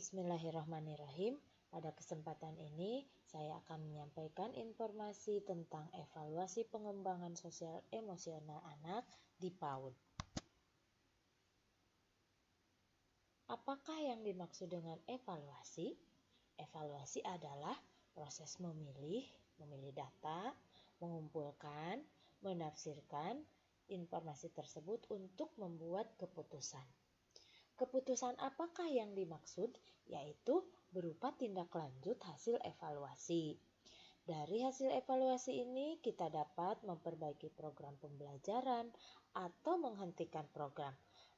Bismillahirrahmanirrahim. Pada kesempatan ini, saya akan menyampaikan informasi tentang evaluasi pengembangan sosial emosional anak di PAUD. Apakah yang dimaksud dengan evaluasi? Evaluasi adalah proses memilih data, mengumpulkan, menafsirkan informasi tersebut untuk membuat keputusan. Keputusan apakah yang dimaksud? Yaitu berupa tindak lanjut hasil evaluasi. Dari hasil evaluasi ini kita dapat memperbaiki program pembelajaran atau menghentikan program,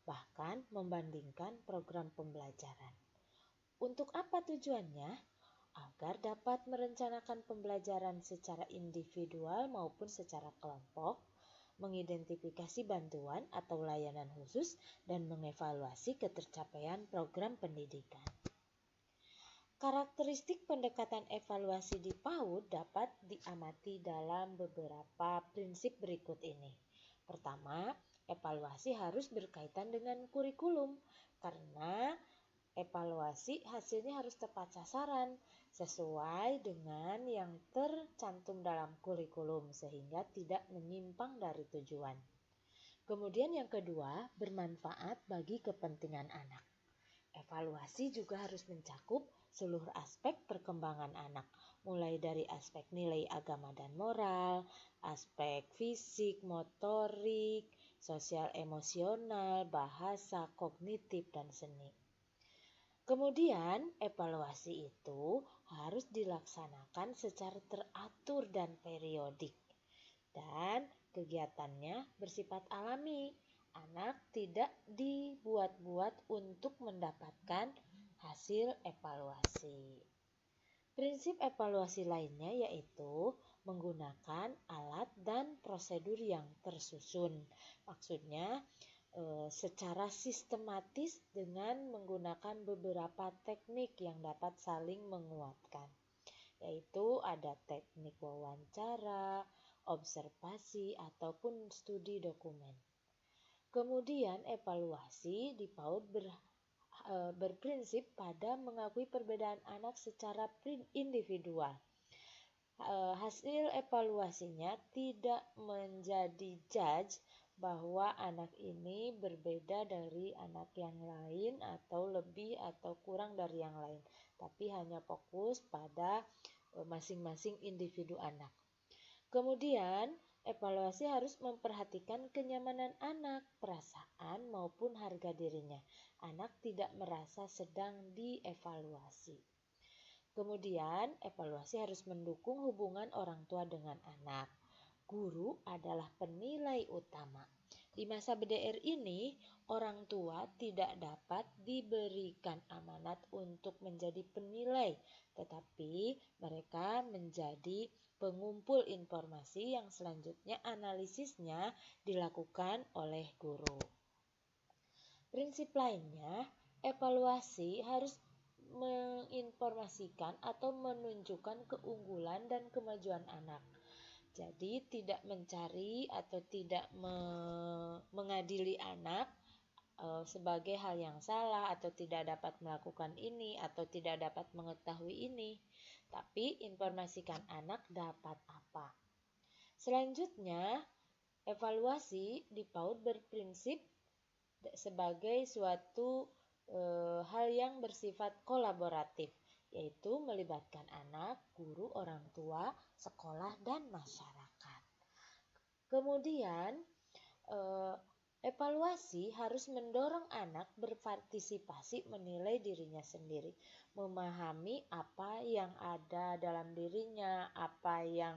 bahkan membandingkan program pembelajaran. Untuk apa tujuannya? Agar dapat merencanakan pembelajaran secara individual maupun secara kelompok, mengidentifikasi bantuan atau layanan khusus, dan mengevaluasi ketercapaian program pendidikan. Karakteristik pendekatan evaluasi di PAUD dapat diamati dalam beberapa prinsip berikut ini. Pertama, evaluasi harus berkaitan dengan kurikulum, karena evaluasi hasilnya harus tepat sasaran, sesuai dengan yang tercantum dalam kurikulum sehingga tidak menyimpang dari tujuan. Kemudian yang kedua, bermanfaat bagi kepentingan anak. Evaluasi juga harus mencakup seluruh aspek perkembangan anak, mulai dari aspek nilai agama dan moral, aspek fisik, motorik, sosial emosional, bahasa, kognitif, dan seni. Kemudian, evaluasi itu harus dilaksanakan secara teratur dan periodik. Dan kegiatannya bersifat alami. Anak tidak dibuat-buat untuk mendapatkan hasil evaluasi. Prinsip evaluasi lainnya yaitu menggunakan alat dan prosedur yang tersusun. Maksudnya secara sistematis dengan menggunakan beberapa teknik yang dapat saling menguatkan. Yaitu ada teknik wawancara, observasi, ataupun studi dokumen. Kemudian evaluasi di PAUD berprinsip pada mengakui perbedaan anak secara individual. Hasil evaluasinya tidak menjadi judge bahwa anak ini berbeda dari anak yang lain atau lebih atau kurang dari yang lain, tapi hanya fokus pada masing-masing individu anak. Kemudian, evaluasi harus memperhatikan kenyamanan anak, perasaan maupun harga dirinya. Anak tidak merasa sedang dievaluasi. Kemudian, evaluasi harus mendukung hubungan orang tua dengan anak. Guru adalah penilai utama. Di masa BDR ini, orang tua tidak dapat diberikan amanat untuk menjadi penilai, tetapi mereka menjadi pengumpul informasi yang selanjutnya analisisnya dilakukan oleh guru. Prinsip lainnya, evaluasi harus menginformasikan atau menunjukkan keunggulan dan kemajuan anak. Jadi tidak mencari atau tidak mengadili anak sebagai hal yang salah atau tidak dapat melakukan ini atau tidak dapat mengetahui ini, tapi informasikan anak dapat apa. Selanjutnya, evaluasi di PAUD berprinsip sebagai suatu hal yang bersifat kolaboratif, yaitu melibatkan anak, guru, orang tua, sekolah, dan masyarakat. Kemudian, evaluasi harus mendorong anak berpartisipasi menilai dirinya sendiri, memahami apa yang ada dalam dirinya, apa yang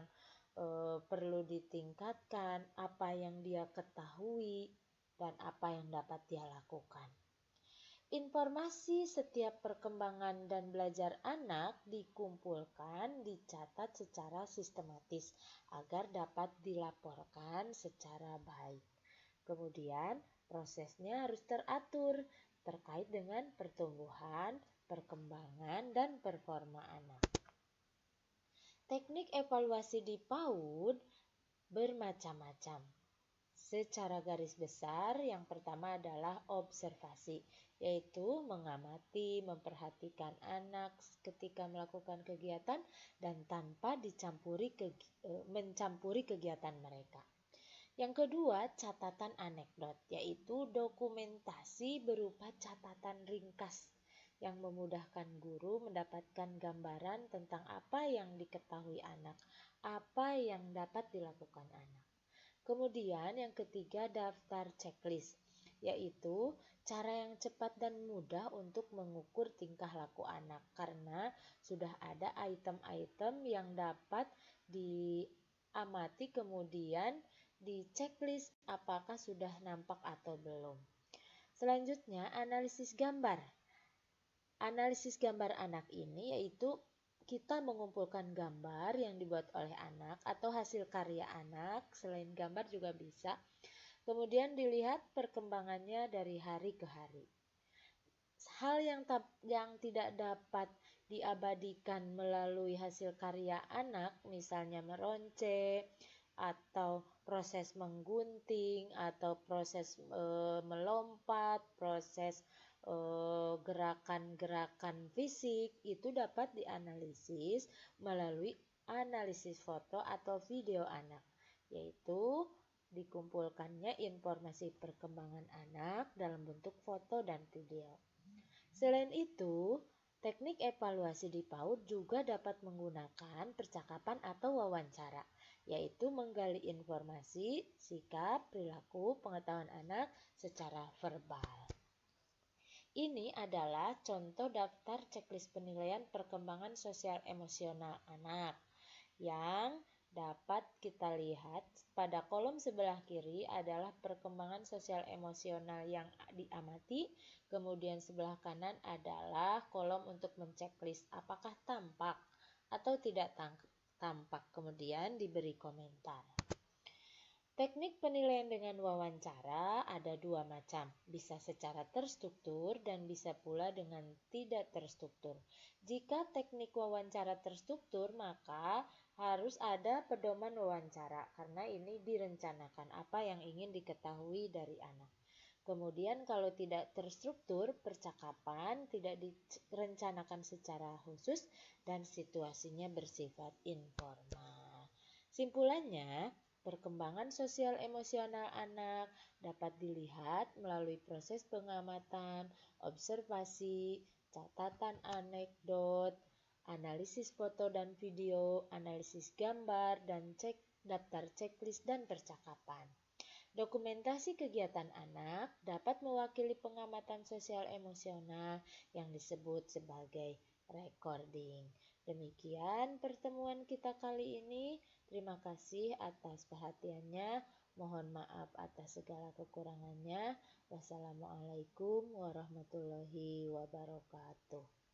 perlu ditingkatkan, apa yang dia ketahui, dan apa yang dapat dia lakukan. Informasi setiap perkembangan dan belajar anak dikumpulkan, dicatat secara sistematis agar dapat dilaporkan secara baik. Kemudian prosesnya harus teratur terkait dengan pertumbuhan, perkembangan, dan performa anak. Teknik evaluasi di PAUD bermacam-macam. Secara garis besar, yang pertama adalah observasi, yaitu mengamati, memperhatikan anak ketika melakukan kegiatan dan tanpa mencampuri kegiatan mereka. Yang kedua, catatan anekdot, yaitu dokumentasi berupa catatan ringkas yang memudahkan guru mendapatkan gambaran tentang apa yang diketahui anak, apa yang dapat dilakukan anak. Kemudian yang ketiga, daftar checklist, yaitu cara yang cepat dan mudah untuk mengukur tingkah laku anak karena sudah ada item-item yang dapat diamati kemudian di checklist apakah sudah nampak atau belum. Selanjutnya, analisis gambar. Analisis gambar anak ini yaitu kita mengumpulkan gambar yang dibuat oleh anak atau hasil karya anak, selain gambar juga bisa. Kemudian dilihat perkembangannya dari hari ke hari. Hal yang tidak dapat diabadikan melalui hasil karya anak, misalnya meronce, atau proses menggunting, atau proses melompat, proses gerakan-gerakan fisik, itu dapat dianalisis melalui analisis foto atau video anak, yaitu dikumpulkannya informasi perkembangan anak dalam bentuk foto dan video. Selain itu, teknik evaluasi di PAUD juga dapat menggunakan percakapan atau wawancara, yaitu menggali informasi, sikap, perilaku, pengetahuan anak secara verbal. Ini adalah contoh daftar checklist penilaian perkembangan sosial emosional anak yang dapat kita lihat pada kolom sebelah kiri adalah perkembangan sosial emosional yang diamati, kemudian sebelah kanan adalah kolom untuk menceklis apakah tampak atau tidak tampak, kemudian diberi komentar. Teknik penilaian dengan wawancara ada dua macam, bisa secara terstruktur dan bisa pula dengan tidak terstruktur. Jika teknik wawancara terstruktur, maka harus ada pedoman wawancara, karena ini direncanakan apa yang ingin diketahui dari anak. Kemudian kalau tidak terstruktur, percakapan tidak direncanakan secara khusus dan situasinya bersifat informal. Simpulannya, perkembangan sosial emosional anak dapat dilihat melalui proses pengamatan, observasi, catatan anekdot, analisis foto dan video, analisis gambar, dan daftar checklist dan percakapan. Dokumentasi kegiatan anak dapat mewakili pengamatan sosial emosional yang disebut sebagai recording. Demikian pertemuan kita kali ini. Terima kasih atas perhatiannya. Mohon maaf atas segala kekurangannya. Wassalamualaikum warahmatullahi wabarakatuh.